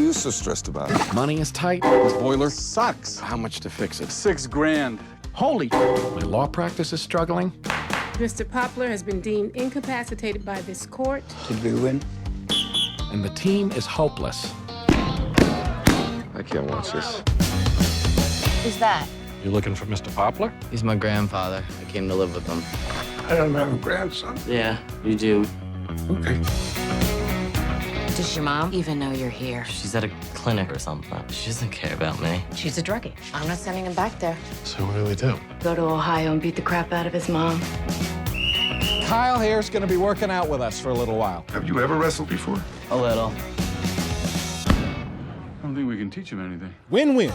you so stressed about? Money is tight. This boiler sucks. How much to fix it? $6 grand. Holy, my law practice is struggling. Mr. Poplar has been deemed incapacitated by this court. Did we win? And the team is hopeless. I can't watch this. Who's that? You looking for Mr. Poplar? He's my grandfather. I came to live with him. I don't have a grandson. Yeah, you do. Okay. Does your mom even know you're here? She's at a clinic or something. She doesn't care about me. She's a druggie. I'm not sending him back there. So what do we do? Go to Ohio and beat the crap out of his mom. Kyle here's going to be working out with us for a little while. Have you ever wrestled before? A little. I don't think we can teach him anything. Win-win.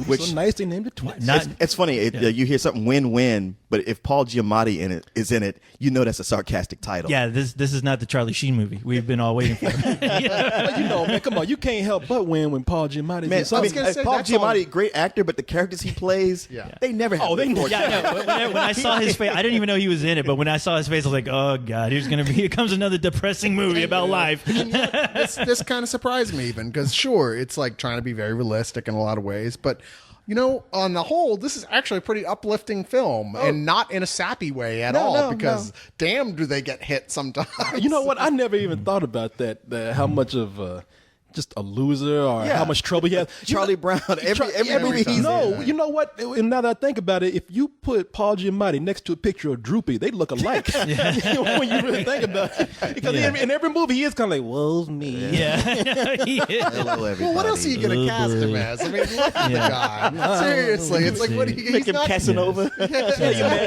Which So nice they named it twice. it's funny. You hear something win-win, but if Paul Giamatti is in it, you know that's a sarcastic title. Yeah, this is not the Charlie Sheen movie we've been all waiting for. Well, you know, man, come on, you can't help but win when Paul Giamatti's Man, in something. Paul Giamatti, great actor, but the characters he plays, they never have. Oh, they never. Yeah, when I saw his face, I didn't even know he was in it. But when I saw his face, I was like, "Oh God, here comes another depressing movie about life." This kind of surprised me even because sure, it's like trying to be very realistic in a lot of ways, but you know, on the whole, this is actually a pretty uplifting film and not in a sappy way at all because damn do they get hit sometimes. You know what? I never even thought about that. How much of just a loser or how much trouble he has. Charlie Brown, every movie he's in. No, you know what? And now that I think about it, if you put Paul Giamatti next to a picture of Droopy, they look alike. When you really think about it. Because in every movie, he is kind of like, woe's me. Yeah. Hello, everybody. Well, what else are you going to cast him as? I mean, look at the guy. Seriously, it's like what Make him Casanova.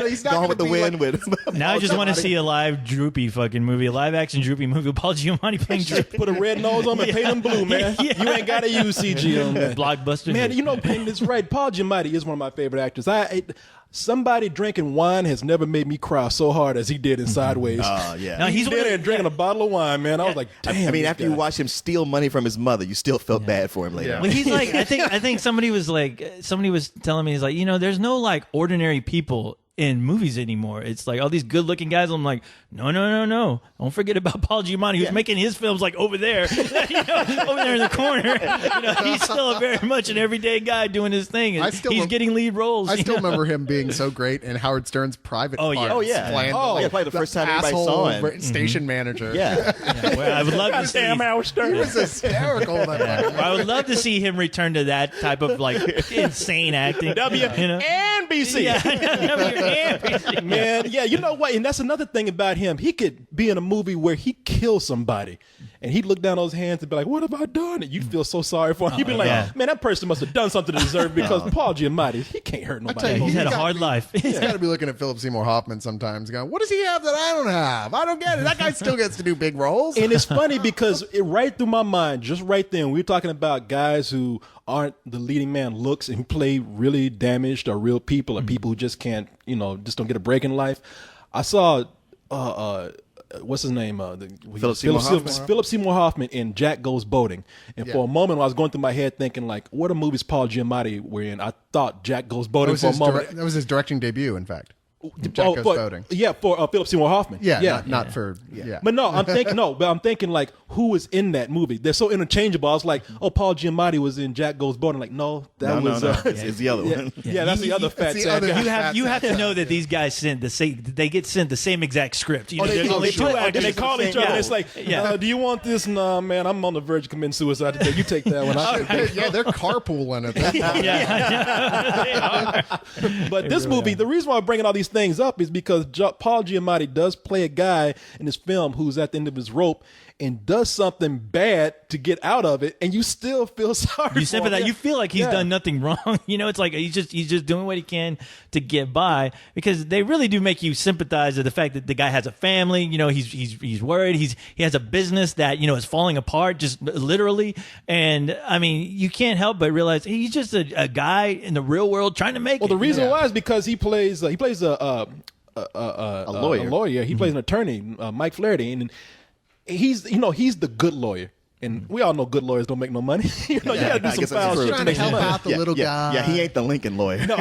He's not Gone with the wind with Now I just want to see a live Droopy fucking movie, a live action Droopy movie with Paul Giamatti playing Droopy. Put a red nose on him and paint him blue, man. You ain't got to use CG on that. Blockbuster. Man, you know, and it's right. Paul Giamatti is one of my favorite actors. Somebody drinking wine has never made me cry so hard as he did in Sideways. Oh, yeah. No, He's there and drinking a bottle of wine, man. I was like, damn. I mean, after you watch him steal money from his mother, you still felt bad for him later. When he's like, I think somebody was telling me, he's like, you know, there's no like ordinary people in movies anymore. It's like all these good looking guys. I'm like, no. Don't forget about Paul Giamatti, who's making his films like over there, over there in the corner. You know, he's still very much an everyday guy doing his thing. And he's getting lead roles. I still remember him being so great in Howard Stern's Private Parts. Probably the first time anybody saw him. Station manager. Yeah. Well, I would love to see. Howard Stern. He was hysterical. I would love to see him return to that type of like insane acting. WNBC. Yeah. Man, yeah, you know what? And that's another thing about him. He could be in a movie where he kills somebody, and he'd look down those hands and be like, "What have I done?" And you'd feel so sorry for him. You'd be like, "Man, that person must have done something to deserve it," because Paul Giamatti, he can't hurt nobody. He's had a hard life. He's got to be looking at Philip Seymour Hoffman sometimes, going, "What does he have that I don't have? I don't get it. That guy still gets to do big roles." And it's funny because it right through my mind, just right then, we were talking about guys who aren't the leading man looks and who play really damaged or real people or people who just can't, just don't get a break in life. I saw, what's his name? Philip Seymour Hoffman in Jack Goes Boating. And for a moment, I was going through my head thinking, like, what are movies Paul Giamatti were in? I thought Jack Goes Boating for a moment. That was his directing debut, in fact. Jack Goes Boating. Yeah, for Philip Seymour Hoffman. Not for. But no, I'm thinking like, who was in that movie? They're so interchangeable. I was like, oh, Paul Giamatti was in Jack Goes Boating. Like, no, that was it's the other one. Yeah, that's the other fat sad guy. You have to know that these guys get sent the same exact script. There's only two actors. They call each other. And it's like, do you want this? No, man, I'm on the verge of committing suicide today. You take that one. They're carpooling it. But this movie, the reason why I'm bringing all these things up is because Paul Giamatti does play a guy in this film who's at the end of his rope and does something bad to get out of it, and you still feel sorry for him. You feel like he's done nothing wrong. It's like he's just doing what he can to get by, because they really do make you sympathize with the fact that the guy has a family. He's worried. He has a business that is falling apart, just literally. And I mean, you can't help but realize he's just a guy in the real world trying to make it. Well, the reason why is because he plays a lawyer. He plays an attorney, Mike Flaherty, and he's the good lawyer. And we all know good lawyers don't make no money. You know, you got to do I some guess that's foul true. shit to Trying to make some help money. out the little guy. Yeah, he ain't the Lincoln lawyer. No,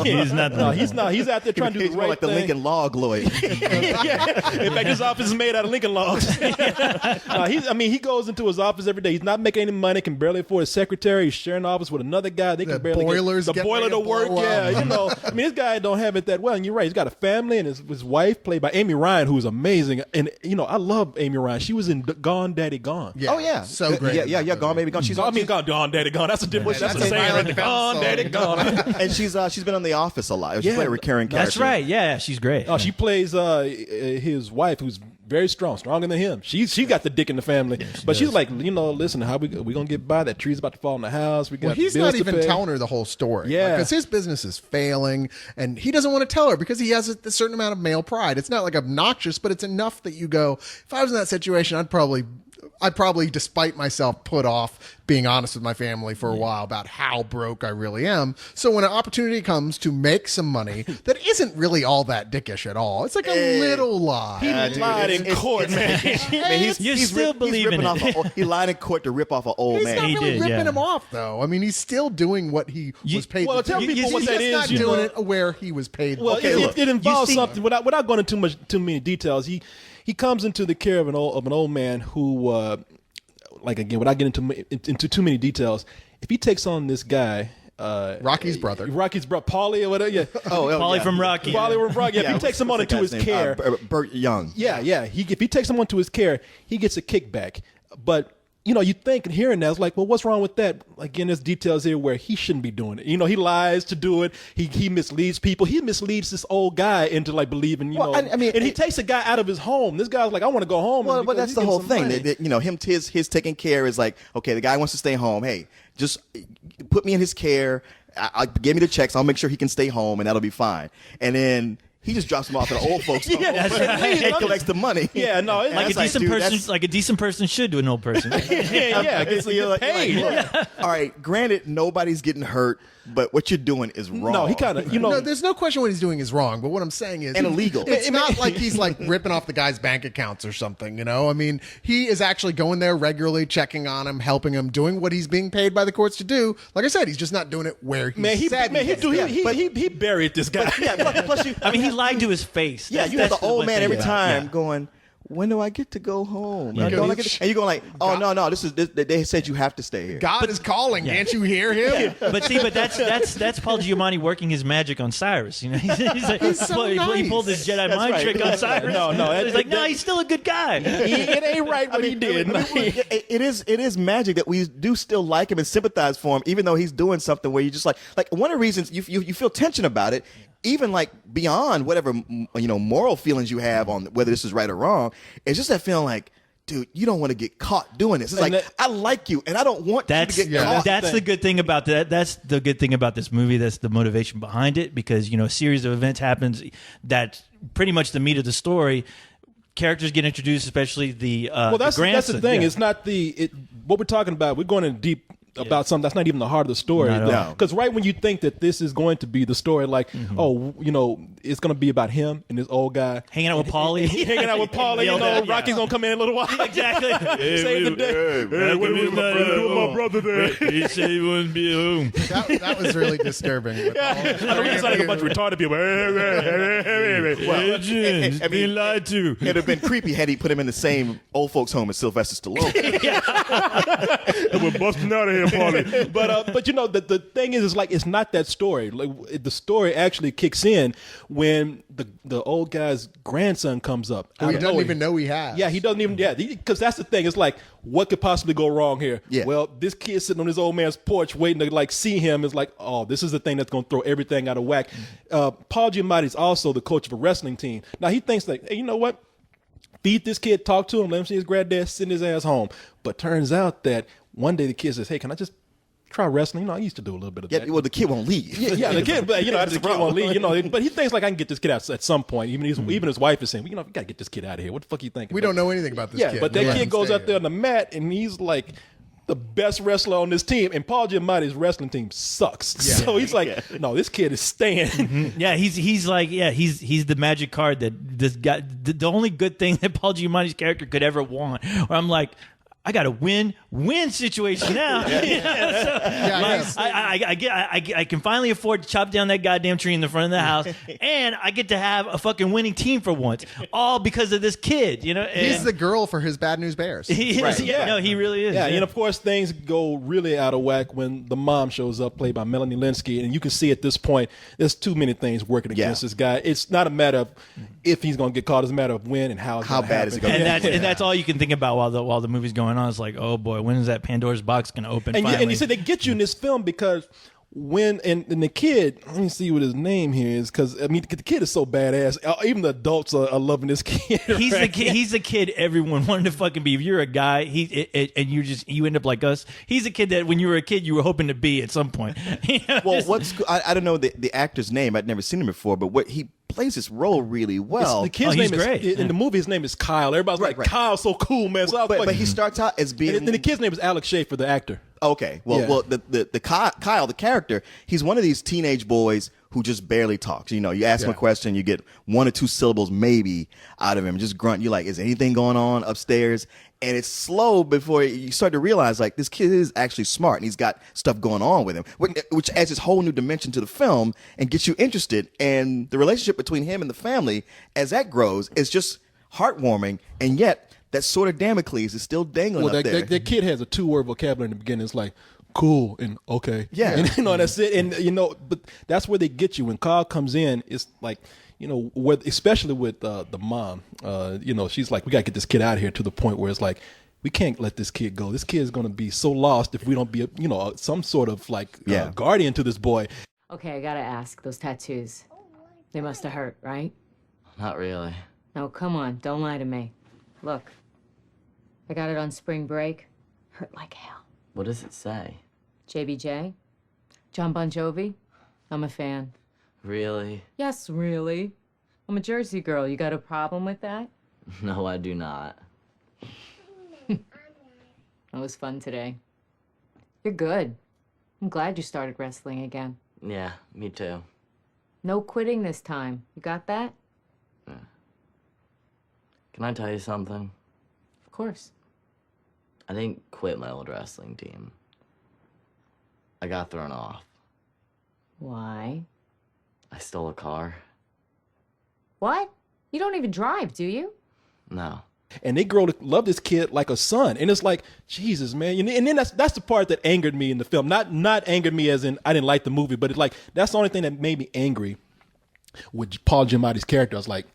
He's not. no, he's not. He's out there trying to do He's the more right like the thing. Lincoln log lawyer. Yeah. In fact, his office is made out of Lincoln logs. He goes into his office every day. He's not making any money, can barely afford a secretary. He's sharing the office with another guy. They The can barely boiler's get the getting boiler ready to to work. blow Yeah, up. this guy don't have it that well. And you're right. He's got a family, and his wife, played by Amy Ryan, who's amazing. And I love Amy Ryan. She was in Gone Daddy Gone. Yeah. Oh yeah, So great. Yeah. Gone Baby Gone. She's Gone Daddy Gone. That's a different. That's a That's a saying. Violent Right? Femmes Gone song. Daddy Gone. and she's been on The Office a lot. She Yeah, played a recurring character. That's right. Yeah, she's great. Oh, she plays his wife, who's very strong, stronger than him. She got the dick in the family, but she's like, listen, how we gonna get by? That tree's about to fall in the house. We got Well, he's bills not to even pay. telling her the whole story. Yeah. Because his business is failing, and he doesn't want to tell her because he has a certain amount of male pride. It's not like obnoxious, but it's enough that you go, if I was in that situation, I'd probably, despite myself, put off being honest with my family for a while about how broke I really am. So when an opportunity comes to make some money that isn't really all that dickish at all, it's like a little lie. He lied in court, man. You're still believing it. He lied in court to rip off an old He's man. not He really did, ripping yeah. him off, though. I mean, he's still doing what he was paid well, to tell do. people what He's that just is, not you doing know. it where he was paid. Well, Okay, it involves see- something without going into too many details. He comes into the care of an old man who, again, without getting into too many details, if he takes on this guy. Rocky's brother. Paulie or whatever. Yeah. Paulie from Rocky. Paulie from Rocky. Yeah, if he takes him on what's into the his guy's name? care. Burt Young. Yeah. If he takes him onto his care, he gets a kickback. But you think and hearing that, it's like, well, what's wrong with that? Again, there's details here where he shouldn't be doing it. He lies to do it. He misleads people. He misleads this old guy into believing. And he takes a guy out of his home. This guy's like, I want to go home. Well, but that's the whole thing. That, His taking care is like, okay, the guy wants to stay home. Hey, just put me in his care. Give me the checks. I'll make sure he can stay home, and that'll be fine. And then he just drops him off at the old folks' home and collects the money. Yeah, no, Like a decent person should to an old person. yeah, gets paid. Look, all right, granted, nobody's getting hurt, but what you're doing is wrong. No, he kind of, No, there's no question what he's doing is wrong. But what I'm saying is, And illegal. It's not like he's ripping off the guy's bank accounts or something. I mean, he is actually going there regularly, checking on him, helping him, doing what he's being paid by the courts to do. Like I said, he's just not doing it where he said he buried this guy. Plus you, He lied to his face. yeah, you have the old man every time going, when do I get to go home? Yeah. And you're going like, oh, no, they said you have to stay here. God is calling. Can't you hear him? But that's Paul Giamatti working his magic on Cyrus. He's so he nice. pulled his Jedi mind right. trick on Cyrus. No, He's like, no, he's still a good guy. It ain't right what he did. It is magic that we do still like him and sympathize for him, even though he's doing something where you just like one of the reasons you feel tension about it, even beyond whatever moral feelings you have on whether this is right or wrong. It's just that feeling like, dude, you don't want to get caught doing this. It's like, I like you and I don't want you to get caught. That's the good thing about that. That's the good thing about this movie. That's the motivation behind it, because a series of events happens that pretty much the meat of the story. Characters get introduced, especially the that's grandson. the thing. Yeah. It's not what we're talking about. We're going in deep about something that's not even the heart of the story. Not at all. Because right when you think that this is going to be the story, it's going to be about him and this old guy hanging out with Paulie. hanging out with Paulie. Rocky's going to come in a little while. Exactly. Save the day. Hey, what are we doing with my brother there? He said he wouldn't be home. That was really disturbing. I know we sound like a bunch of retarded people. Well, being lied to. It'd have been creepy had he put him in the same old folks' home as Sylvester Stallone. We're busting out of here, Paulie. But the thing is it's not that story. The story actually kicks in when the old guy's grandson comes up. He doesn't even know he has. Yeah, he doesn't even. Yeah, because that's the thing. It's like, what could possibly go wrong here? Yeah. Well, this kid sitting on his old man's porch waiting to see him is like, oh, this is the thing that's going to throw everything out of whack. Paul Giamatti is also the coach of a wrestling team. Now he thinks hey, you know what? Feed this kid, talk to him, let him see his granddad, send his ass home. But turns out that one day the kid says, hey, can I just try wrestling? I used to do a little bit of that. Well, the kid won't leave. Yeah, the kid, but the kid won't leave. But he thinks I can get this kid out at some point. Even his wife is saying, we got to get this kid out of here. What the fuck you thinking? We don't know anything about this kid. But that kid goes out there on the mat and he's like the best wrestler on this team, and Paul Giamatti's wrestling team sucks. Yeah. So he's like, no, this kid is staying. Mm-hmm. Yeah, he's the magic card that this guy. The only good thing that Paul Giamatti's character could ever want. Where I'm like, I got a win-win situation now. I can finally afford to chop down that goddamn tree in the front of the house, and I get to have a fucking winning team for once, all because of this kid. You know, He's the girl for his Bad News Bears. He is. Right. Yeah, no, he really is. Yeah, and of course things go really out of whack when the mom shows up, played by Melanie Linsky, and you can see at this point there's too many things working against this guy. It's not a matter of if he's going to get caught; it's a matter of when and how. How bad is it going to be? And that's all you can think about while the movie's going on. It's like, oh boy, when is that Pandora's box going to open? And you said they get you in this film because when and the kid, let me see what his name here is, because I mean the kid is so badass. Even the adults are loving this kid. He's right? the kid. He's the kid everyone wanted to fucking be. If you're a guy, and you end up like us. He's a kid that when you were a kid you were hoping to be at some point. You know, Well, I don't know the actor's name. I'd never seen him before, but what he plays this role really well. The kid's he's name great. is in the movie. His name is Kyle. Everybody's like, Kyle's so cool, man. So I was but, like, but he starts out as being. and the kid's name is Alex Schaefer, the actor. Okay, well, Yeah. the Kyle, the character, he's one of these teenage boys who just barely talks. You know, you ask him a question, you get 1 or 2 syllables maybe out of him, just grunt. You're like, is anything going on upstairs? And it's slow before you start to realize, like, this kid is actually smart and he's got stuff going on with him, which adds this whole new dimension to the film and gets you interested. And the relationship between him and the family, as that grows, is just heartwarming, and yet that sword of Damocles is still dangling up there. That kid has a 2-word vocabulary in the beginning. It's like cool and okay. Yeah. And that's it. And but that's where they get you. When Kyle comes in, it's like, especially with the mom, she's like, we gotta get this kid out of here, to the point where it's like, we can't let this kid go. This kid is gonna be so lost if we don't be some sort of like guardian to this boy. Okay, I gotta ask, those tattoos, they must have hurt, right? Not really. No, come on, don't lie to me. Look, I got it on spring break. Hurt like hell. What does it say? JBJ? John Bon Jovi? I'm a fan. Really? Yes, really. I'm a Jersey girl. You got a problem with that? No, I do not. That was fun today. You're good. I'm glad you started wrestling again. Yeah, me too. No quitting this time. You got that? Can I tell you something? Of course. I didn't quit my old wrestling team. I got thrown off. Why? I stole a car. What? You don't even drive, do you? No. And they grow to love this kid like a son, and it's like, Jesus, man. And then that's the part that angered me in the film. Not angered me as in I didn't like the movie, but it's like that's the only thing that made me angry with Paul Giamatti's character. I was like,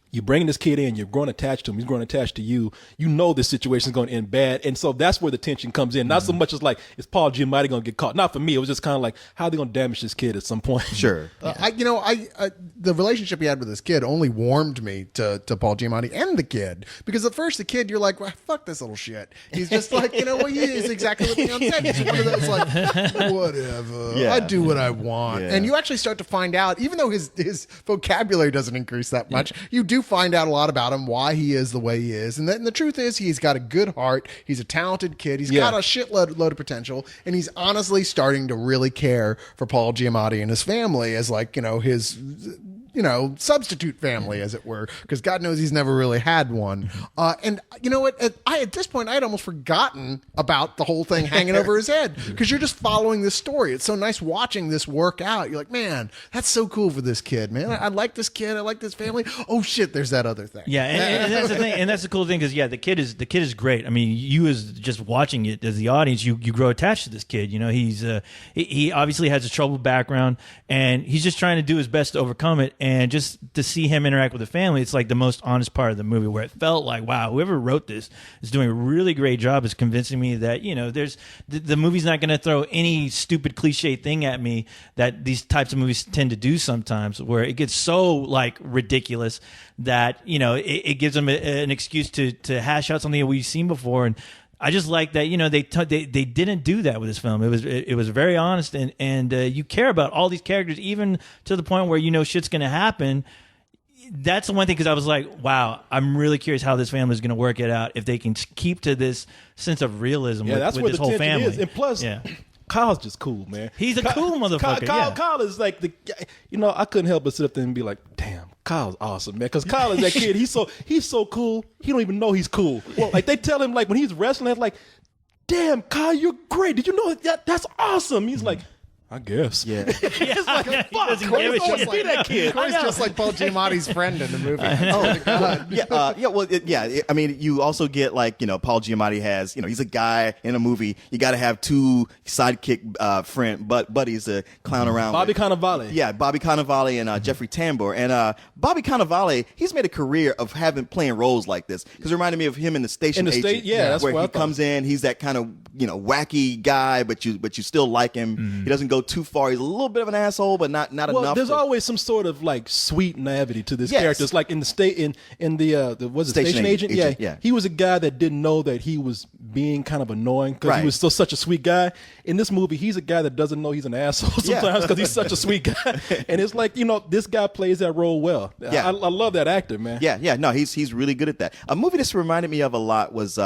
you're bringing this kid in, you're growing attached to him, he's growing attached to you. You know this situation is going to end bad, and so that's where the tension comes in. Not so much as like, is Paul Giamatti going to get caught? Not for me. It was just kind of like, how are they going to damage this kid at some point? Sure. The relationship he had with this kid only warmed me to Paul Giamatti and the kid, because at first the kid, you're like, well, fuck this little shit. He's just like, he is exactly what Leon said. He's one of those like, whatever. Yeah. I do what I want. Yeah. And you actually start to find out, even though his vocabulary doesn't increase that much, you do find out a lot about him, why he is the way he is. And the truth is, he's got a good heart. He's a talented kid. He's got a shitload of potential. And he's honestly starting to really care for Paul Giamatti and his family as like, his substitute family, as it were, because God knows he's never really had one. And you know what? At this point, I had almost forgotten about the whole thing hanging over his head, because you're just following this story. It's so nice watching this work out. You're like, man, that's so cool for this kid, man. I like this kid. I like this family. Oh shit, there's that other thing. Yeah, and that's the thing, and that's the cool thing, because the kid is great. I mean, you as just watching it as the audience, you grow attached to this kid. He's he obviously has a troubled background, and he's just trying to do his best to overcome it. And just to see him interact with the family, it's like the most honest part of the movie, where it felt like, wow, whoever wrote this is doing a really great job, is convincing me that there's the movie's not going to throw any stupid cliche thing at me that these types of movies tend to do sometimes, where it gets so like ridiculous that it gives them an excuse to hash out something that we've seen before. And I just like that they didn't do that with this film. It was very honest, and you care about all these characters, even to the point where shit's going to happen. That's the one thing, because I was like, wow, I'm really curious how this family is going to work it out, if they can keep to this sense of realism with where this the whole tension family. is. And plus, Kyle's just cool, man. He's a cool motherfucker. Kyle is like I couldn't help but sit up there and be like, damn, Kyle's awesome, man. Because Kyle is that kid. He's so cool. He don't even know he's cool. Well, like they tell him like when he's wrestling, it's like, damn, Kyle, you're great. Did you know that's awesome? He's like, I guess. Yeah. It's like, fuck, doesn't give a Corey's shit. be that kid. Corey's just like Paul Giamatti's friend in the movie. I mean, you also get like, Paul Giamatti has, he's a guy in a movie. You got to have two sidekick buddies to clown around Bobby with. Cannavale. Yeah, Bobby Cannavale and Jeffrey Tambor. And Bobby Cannavale, he's made a career of playing roles like this because it reminded me of him in The Station Agent. That's where what I he thought. comes in, he's that kind of wacky guy, but you still like him. He doesn't go too far. He's a little bit of an asshole, but not Well, enough. there's always some sort of like sweet naivety to this Yes. character. It's like in the Station Agent. Yeah. He was a guy that didn't know that he was being kind of annoying because Right. he was still such a sweet guy. In this movie, he's a guy that doesn't know he's an asshole Yeah. sometimes because he's such a sweet guy. And it's like, this guy plays that role well. Yeah. I love that actor, man. Yeah, no, he's really good at that. A movie this reminded me of a lot was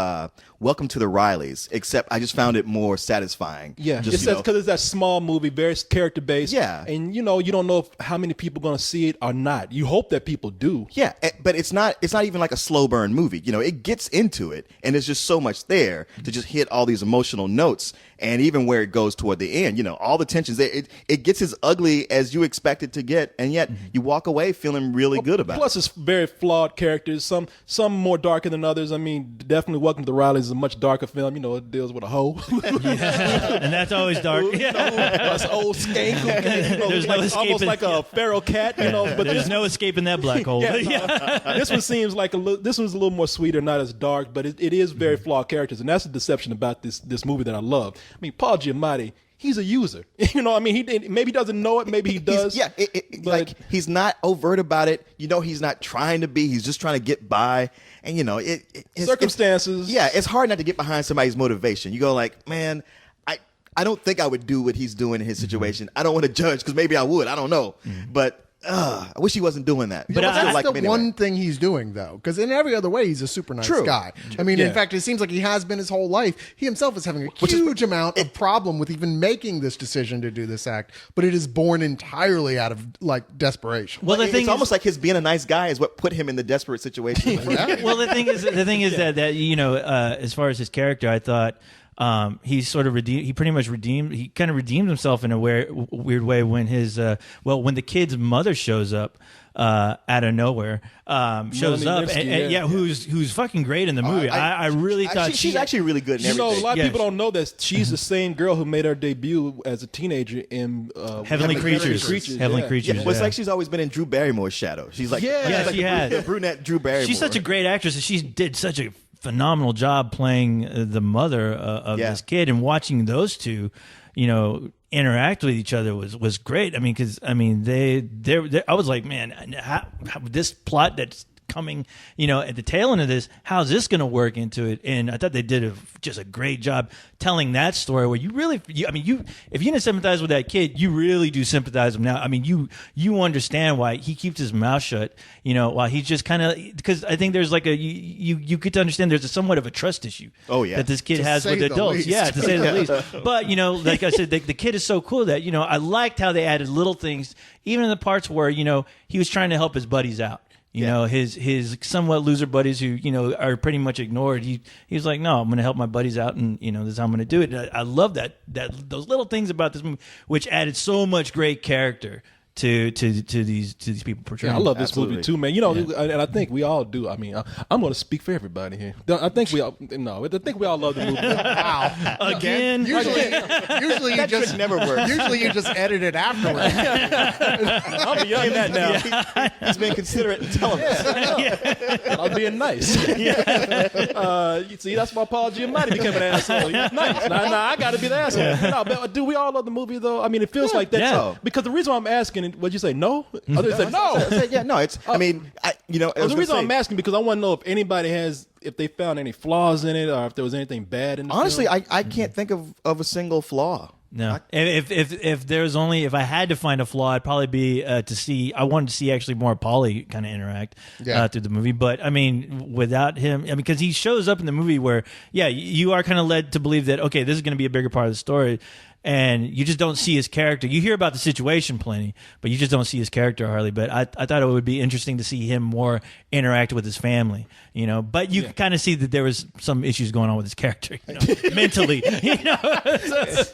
Welcome to the Rileys, except I just found it more satisfying. Yeah, Just, because it's that small movie, very character based. Yeah. And you don't know how many people are going to see it or not. You hope that people do. Yeah, but it's not even like a slow burn movie. It gets into it, and there's just so much there to just hit all these emotional notes, and even where it goes toward the end, all the tensions there. It gets as ugly as you expect it to get, and yet you walk away feeling really good about Plus, it. it's very flawed characters. Some more darker than others. I mean, definitely Welcome to the Rileys is a much darker film. It deals with a hoe. And that's always dark. That's an old skank. There's no almost escaping- like a feral cat. But There's no escaping that black hole. this one seems like this one's a little more sweeter, not as dark, but it is very flawed characters, and that's the deception about this movie that I love. I mean, Paul Giamatti, he's a user. He maybe doesn't know it, maybe he does. Like he's not overt about it. He's not trying to be. He's just trying to get by. And circumstances. It's hard not to get behind somebody's motivation. You go like, man, I don't think I would do what he's doing in his situation. I don't want to judge because maybe I would. I don't know, but. I wish he wasn't doing that. But that's like the him anyway. one thing he's doing, though, because in every other way, he's a super nice True. guy. I mean, in fact, it seems like he has been his whole life. He himself is having a huge amount of problem with even making this decision to do this act, but it is born entirely out of like desperation. Well, the thing it's almost like his being a nice guy is what put him in the desperate situation. Well, the thing is that as far as his character, I thought he sort of redeemed. He pretty much redeemed. He kind of redeemed himself in a weird way when when the kid's mother shows up out of nowhere, shows up, Lipsky, and who's fucking great in the movie. I really thought she's actually really good in You know, everything. a lot of Yeah. people don't know that she's the same girl who made her debut as a teenager in Heavenly Creatures. Heavenly yeah. Creatures. Well, it's like she's always been in Drew Barrymore's shadow. She's like, Yeah. she's Yeah, like she has. the brunette Drew Barrymore. She's such a great actress, and she did such a phenomenal job playing the mother of Yeah. this kid, and watching those two, interact with each other was great. I mean, because they I was like, man, how this plot that's coming, at the tail end of this, how's this going to work into it? And I thought they did just a great job telling that story where if you didn't sympathize with that kid, you really do sympathize with him now. I mean, you understand why he keeps his mouth shut, while he's just kind of, because I think there's like you get to understand there's somewhat of a trust issue. Oh, yeah. That this kid To has say with the adults. least. Yeah, to say the least. But, like I said, the kid is so cool that, I liked how they added little things, even in the parts where, he was trying to help his buddies out. His somewhat loser buddies who, are pretty much ignored. He was like, no, I'm going to help my buddies out, and, this is how I'm going to do it. I love that those little things about this movie, which added so much great character to these people portraying. Yeah, I love this Absolutely. movie too, man. And I think we all do. I mean, I'm going to speak for everybody here. I think we all love the movie. Wow. Again. Usually you just never works. Usually you just edit it afterwards. I'm beyond that now. He's being considerate and telling us. I'm being nice. You see, that's why Paul Giamatti became an asshole. He's nice. Nah, I got to be the asshole. No, but do we all love the movie though? I mean, it feels like that. Yeah. Because the reason why I'm asking, what'd you say? No? Others said no. I said, yeah, no, it's. I mean, The reason I'm asking because I want to know if anybody if they found any flaws in it or if there was anything bad in it. honestly, I can't think of a single flaw. No. If I had to find a flaw, it'd probably be I wanted to see actually more Paulie kind of interact through the movie. But I mean, without him, because he shows up in the movie where, you are kind of led to believe that, okay, this is going to be a bigger part of the story. and you just don't see his character. You hear about the situation plenty, but you just don't see his character hardly. But I thought it would be interesting to see him more interact with his family, you know. But you kind of see that there was some issues going on with his character, you know, mentally. You know,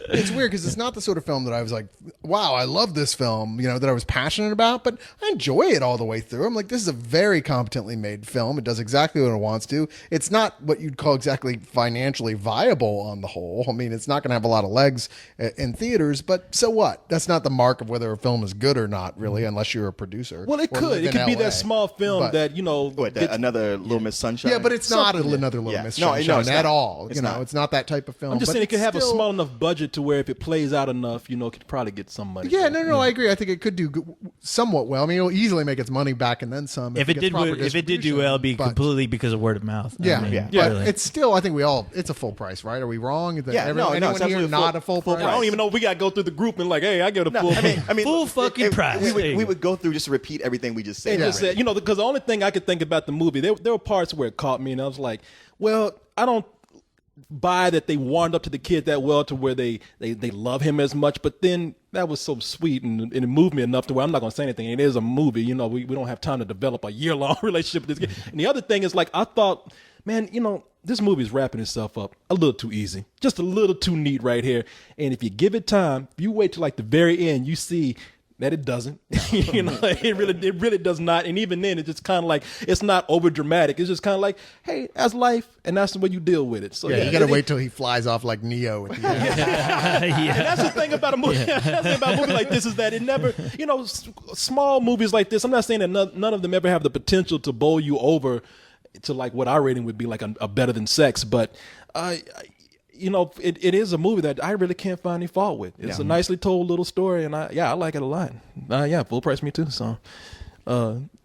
It's weird because it's not the sort of film that I was like, wow, I love this film, you know, that I was passionate about, but I enjoy it all the way through. I'm like, this is a very competently made film. It does exactly what it wants to. It's not what you'd call exactly financially viable on the whole. I mean, it's not going to have a lot of legs in theaters, but so what? That's not the mark of whether a film is good or not, really, unless you're a producer. Well, it or could. live It in could be LA. that small film But- that, you know. Another Little Miss Sunshine. Yeah, but it's not another Little Yeah. Miss No, Sunshine it's at not. all. It's You know, not. it's not that type of film. I'm just but saying it could it's have a still- small enough budget to where if it plays out enough, you know, it could probably get some money. Yeah, back. no, I agree. I think it could do somewhat well. I mean, it'll easily make its money back and then some. if it gets did, proper if it did do distribution, well, it'd be but- completely because of word of mouth. Yeah, I mean, But really. it's still, I think it's a full price, right? Are we wrong? Is that Yeah, no, anyone it's here absolutely not a a full full price? I don't even know if we got to go through the group and like, hey, I give it a full. I mean, Full fucking price. We There you would, we go. would go through just to repeat everything we just said. And just said, you know, because the only thing I could think about the movie, there were parts where it caught me, and I was like, well, I don't buy that they warmed up to the kid that well to where they love him as much, but then that was so sweet and it moved me enough to where I'm not going to say anything. It is a movie, you know, we don't have time to develop a year-long relationship with this kid. And the other thing is, like, I thought, man, you know, this movie is wrapping itself up a little too easy, just a little too neat right here. And if you give it time, if you wait till like the very end, you see that it doesn't. You know, it really does not. And even then, it's just kind of like, it's not over dramatic. It's just kind of like, hey, that's life, and that's the way you deal with it. So Yeah, you got to wait till he flies off like Neo at the end. And that's the thing about a movie. That's the thing about a movie like this is that it never, you know, small movies like this. I'm not saying that none of them ever have the potential to bowl you over to like what our rating would be, like a Better Than Sex, but you know, it is a movie that I really can't find any fault with. It's a nicely told little story, and I like it a lot. Full price me too. So,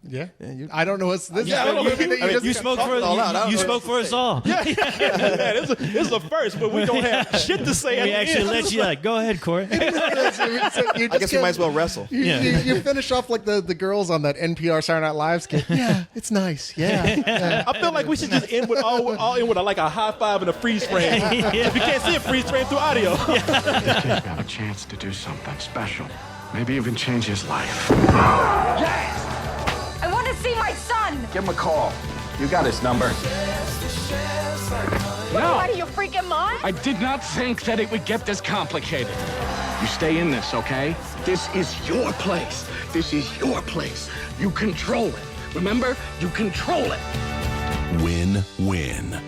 Yeah, I don't know what's this. Yeah, I don't know. You spoke for you spoke for us all. this is a first, but we don't have shit to say. at We the actually end. let you like go ahead, Corey. I guess we might as well wrestle. You finish off like the girls on that NPR Saturday Night Live skit. Yeah, it's nice. Yeah. I feel like we should just end with all in with like a high five and a freeze frame. If you can't see a freeze frame through audio. Kid got a chance to do something special. Maybe even change his life. I want to see my son! Give him a call. You got his number. What are you freaking mine? I did not think that it would get this complicated. You stay in this, okay? This is your place. This is your place. You control it. Remember? You control it. Win-win.